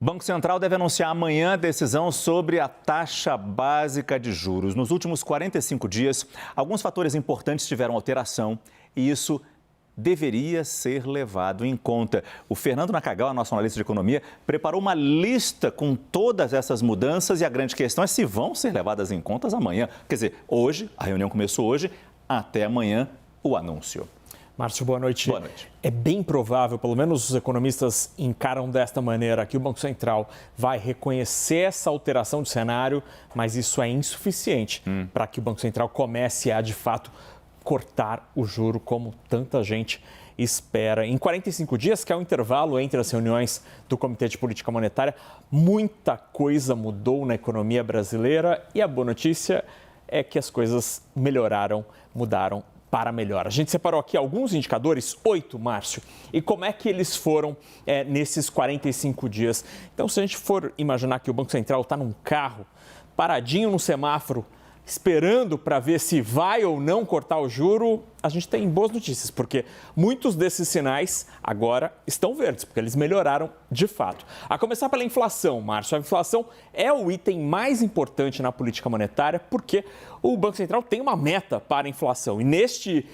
O Banco Central deve anunciar amanhã a decisão sobre a taxa básica de juros. Nos últimos 45 dias, alguns fatores importantes tiveram alteração e isso deveria ser levado em conta. O Fernando Nakagawa, nosso analista de economia, preparou uma lista com todas essas mudanças e a grande questão é se vão ser levadas em conta amanhã. Quer dizer, hoje, a reunião começou hoje, até amanhã o anúncio. Márcio, boa noite. Boa noite. É bem provável, pelo menos os economistas encaram desta maneira, que o Banco Central vai reconhecer essa alteração de cenário, mas isso é insuficiente para que o Banco Central comece a, de fato, cortar o juro como tanta gente espera. Em 45 dias, que é o intervalo entre as reuniões do Comitê de Política Monetária, muita coisa mudou na economia brasileira e a boa notícia é que as coisas mudaram para melhor. A gente separou aqui alguns indicadores, 8, Márcio, e como é que eles foram nesses 45 dias. Então, se a gente for imaginar que o Banco Central está num carro, paradinho no semáforo, esperando para ver se vai ou não cortar o juro, a gente tem boas notícias, porque muitos desses sinais agora estão verdes, porque eles melhoraram de fato. A começar pela inflação, Márcio. A inflação é o item mais importante na política monetária, porque o Banco Central tem uma meta para a inflação. E neste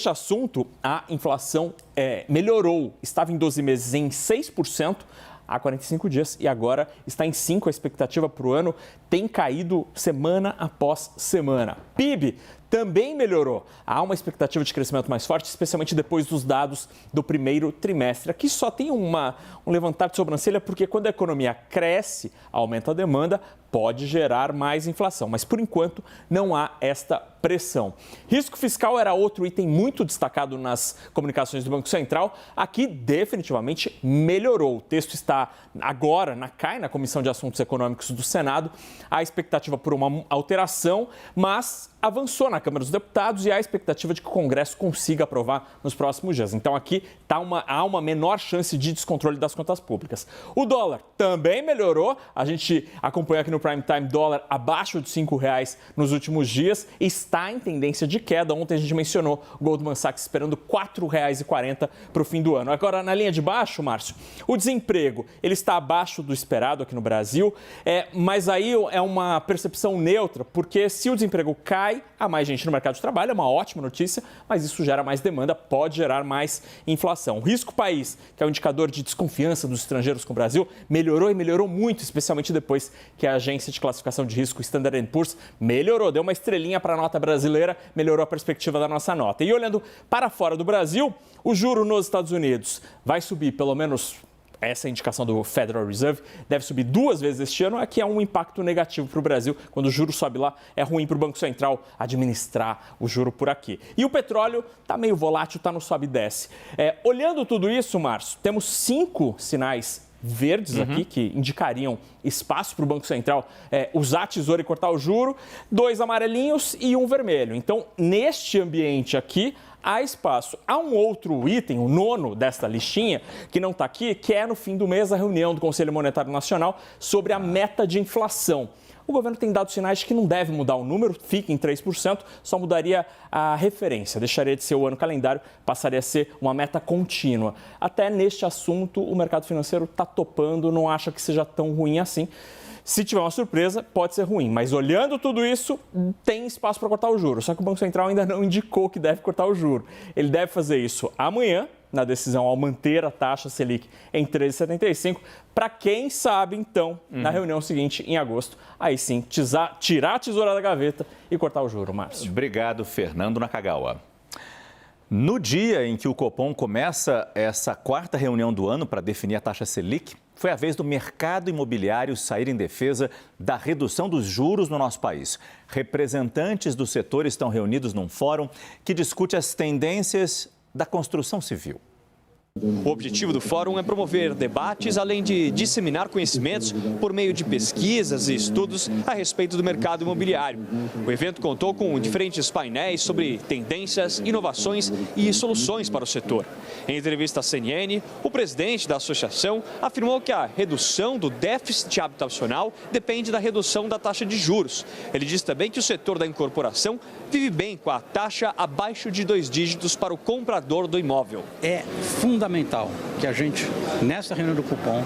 assunto, a inflação melhorou. Estava em 12 meses em 6%. Há 45 dias e agora está em 5%. A expectativa para o ano tem caído semana após semana. PIB também melhorou. Há uma expectativa de crescimento mais forte, especialmente depois dos dados do primeiro trimestre. Aqui só tem um levantar de sobrancelha, porque quando a economia cresce, aumenta a demanda, pode gerar mais inflação. Mas, por enquanto, não há esta pressão. Risco fiscal era outro item muito destacado nas comunicações do Banco Central. Aqui, definitivamente, melhorou. O texto está agora, cai na Comissão de Assuntos Econômicos do Senado. Há expectativa por uma alteração, mas avançou na Câmara dos Deputados e há a expectativa de que o Congresso consiga aprovar nos próximos dias. Então, aqui há uma menor chance de descontrole das contas públicas. O dólar também melhorou. A gente acompanhou aqui no Prime Time dólar abaixo de R$5 nos últimos dias. Está em tendência de queda. Ontem a gente mencionou o Goldman Sachs esperando R$4,40 para o fim do ano. Agora, na linha de baixo, Márcio, o desemprego ele está abaixo do esperado aqui no Brasil, mas aí é uma percepção neutra, porque se o desemprego cai, há mais gente no mercado de trabalho, é uma ótima notícia, mas isso gera mais demanda, pode gerar mais inflação. O risco país, que é um indicador de desconfiança dos estrangeiros com o Brasil, melhorou e melhorou muito, especialmente depois que a agência de classificação de risco Standard & Poor's melhorou, deu uma estrelinha para a nota brasileira, melhorou a perspectiva da nossa nota. E olhando para fora do Brasil, o juro nos Estados Unidos vai subir pelo menos. Essa indicação do Federal Reserve deve subir 2 vezes este ano, que é um impacto negativo para o Brasil. Quando o juro sobe lá, é ruim para o Banco Central administrar o juro por aqui. E o petróleo está meio volátil, está no sobe e desce. Olhando tudo isso, Márcio, temos 5 sinais verdes aqui que indicariam espaço para o Banco Central usar a tesoura e cortar o juro, 2 amarelinhos e 1 vermelho. Então, neste ambiente aqui, há espaço. Há um outro item, o 9º desta listinha, que não está aqui, que é no fim do mês a reunião do Conselho Monetário Nacional sobre a meta de inflação. O governo tem dado sinais de que não deve mudar o número, fica em 3%, só mudaria a referência, deixaria de ser o ano calendário, passaria a ser uma meta contínua. Até neste assunto, o mercado financeiro está topando, não acha que seja tão ruim assim. Se tiver uma surpresa, pode ser ruim, mas olhando tudo isso, tem espaço para cortar o juro. Só que o Banco Central ainda não indicou que deve cortar o juro. Ele deve fazer isso amanhã, na decisão ao manter a taxa Selic em 13,75, para quem sabe, então, na reunião seguinte, em agosto, aí sim, tirar a tesoura da gaveta e cortar o juro, Márcio. Obrigado, Fernando Nakagawa. No dia em que o Copom começa essa 4ª reunião do ano para definir a taxa Selic, foi a vez do mercado imobiliário sair em defesa da redução dos juros no nosso país. Representantes do setor estão reunidos num fórum que discute as tendências da construção civil. O objetivo do fórum é promover debates, além de disseminar conhecimentos por meio de pesquisas e estudos a respeito do mercado imobiliário. O evento contou com diferentes painéis sobre tendências, inovações e soluções para o setor. Em entrevista à CNN, o presidente da associação afirmou que a redução do déficit habitacional depende da redução da taxa de juros. Ele disse também que o setor da incorporação vive bem com a taxa abaixo de 2 dígitos para o comprador do imóvel. É fundamental fundamental que a gente, nessa reunião do Copom,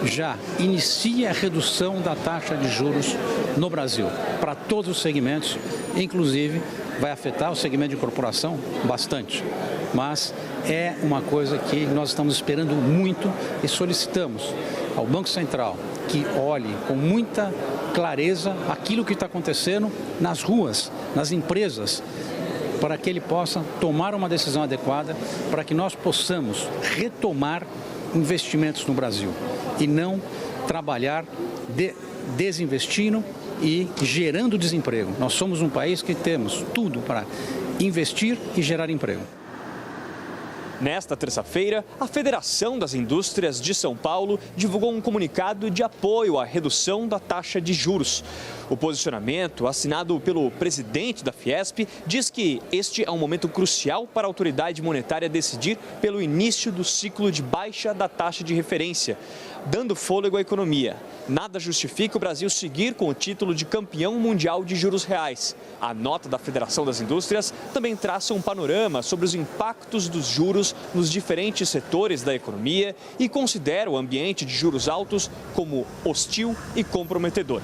já inicie a redução da taxa de juros no Brasil, para todos os segmentos, inclusive vai afetar o segmento de corporação bastante, mas é uma coisa que nós estamos esperando muito e solicitamos ao Banco Central que olhe com muita clareza aquilo que está acontecendo nas ruas, nas empresas, para que ele possa tomar uma decisão adequada, para que nós possamos retomar investimentos no Brasil e não trabalhar desinvestindo e gerando desemprego. Nós somos um país que temos tudo para investir e gerar emprego. Nesta terça-feira, a Federação das Indústrias de São Paulo divulgou um comunicado de apoio à redução da taxa de juros. O posicionamento, assinado pelo presidente da Fiesp, diz que este é um momento crucial para a autoridade monetária decidir pelo início do ciclo de baixa da taxa de referência, dando fôlego à economia. Nada justifica o Brasil seguir com o título de campeão mundial de juros reais. A nota da Federação das Indústrias também traça um panorama sobre os impactos dos juros nos diferentes setores da economia e considera o ambiente de juros altos como hostil e comprometedor.